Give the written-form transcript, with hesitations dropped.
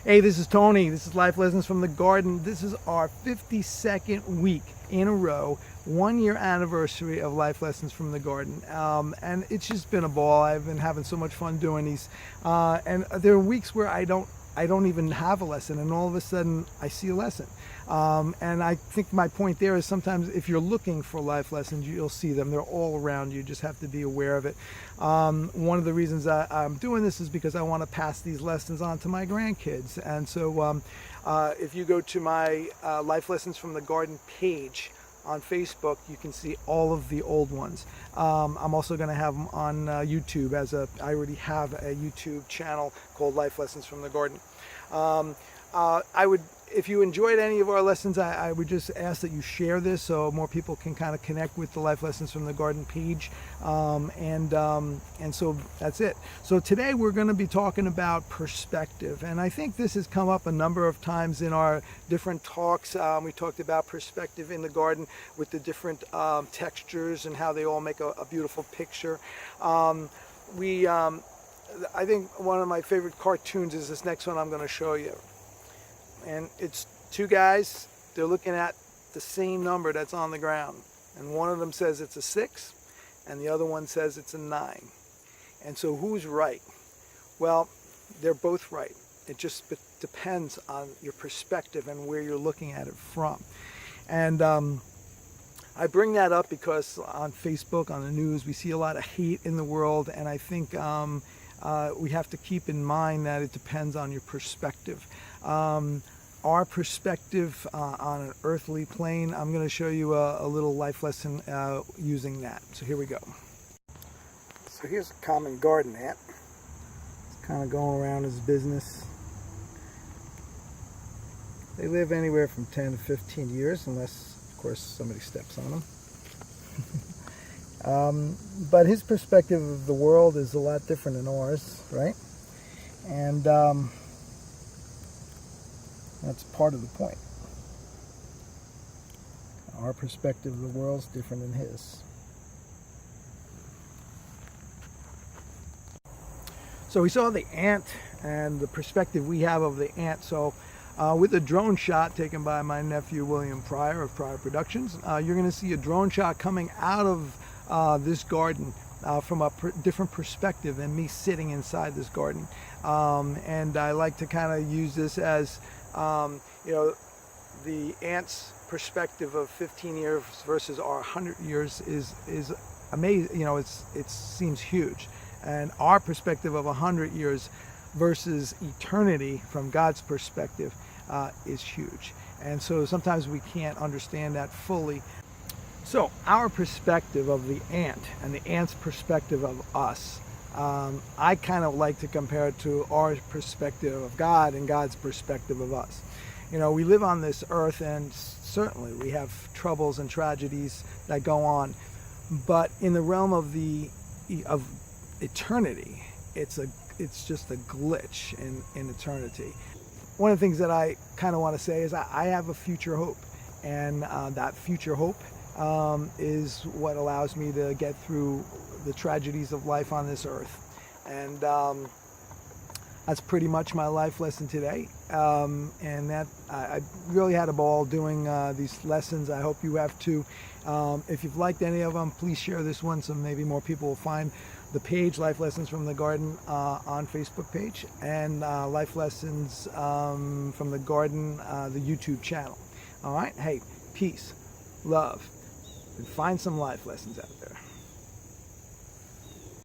Hey, this is Tony. This is Life Lessons from the Garden. This is our 52nd week in a row, 1 year anniversary of Life Lessons from the Garden. And it's just been a ball. I've been having so much fun doing these. And there are weeks where I don't even have a lesson, and all of a sudden I see a lesson. And I think my point there is sometimes if you're looking for life lessons, you'll see them. They're all around you. You just have to be aware of it. One of the reasons I'm doing this is because I want to pass these lessons on to my grandkids. And so if you go to my Life Lessons from the Garden page on Facebook, you can see all of the old ones. I'm also going to have them on YouTube I already have a YouTube channel called Life Lessons from the Garden. If you enjoyed any of our lessons, I would just ask that you share this so more people can kind of connect with the Life Lessons from the Garden page. And so that's it. So today we're going to be talking about perspective. And I think this has come up a number of times in our different talks. We talked about perspective in the garden with the different textures and how they all make a beautiful picture. I think one of my favorite cartoons is this next one I'm going to show you. And it's two guys, they're looking at the same number that's on the ground. And one of them says it's a 6, and the other one says it's a 9. And so who's right? Well, they're both right. It just depends on your perspective and where you're looking at it from. And I bring that up because on Facebook, on the news, we see a lot of hate in the world, and I think we have to keep in mind that it depends on your perspective. Our perspective on an earthly plane, I'm going to show you a little life lesson using that. So here we go. So here's a common garden ant. It's kind of going around his business. They live anywhere from 10 to 15 years, unless, of course, somebody steps on them. But his perspective of the world is a lot different than ours, right? And that's part of the point. Our perspective of the world is different than his. So we saw the ant and the perspective we have of the ant. So with a drone shot taken by my nephew William Pryor of Pryor Productions, you're going to see a drone shot coming out of this garden from a different perspective than me sitting inside this garden. And I like to kind of use this as the ant's perspective of 15 years versus our 100 years is amazing. It seems huge. And our perspective of 100 years versus eternity from God's perspective is huge. And so sometimes we can't understand that fully. So our perspective of the ant and the ant's perspective of us, I kind of like to compare it to our perspective of God and God's perspective of us. We live on this earth, and certainly we have troubles and tragedies that go on. But in the realm of eternity, it's just a glitch in eternity. One of the things that I kind of want to say is I have a future hope, and that future hope is what allows me to get through the tragedies of life on this earth. And that's pretty much my life lesson today. And that I really had a ball doing these lessons. I hope you have too. If you've liked any of them, please share this one so maybe more people will find the page Life Lessons from the Garden on Facebook page, and Life Lessons from the Garden, the YouTube channel. All right, hey, peace, love, and find some life lessons out there.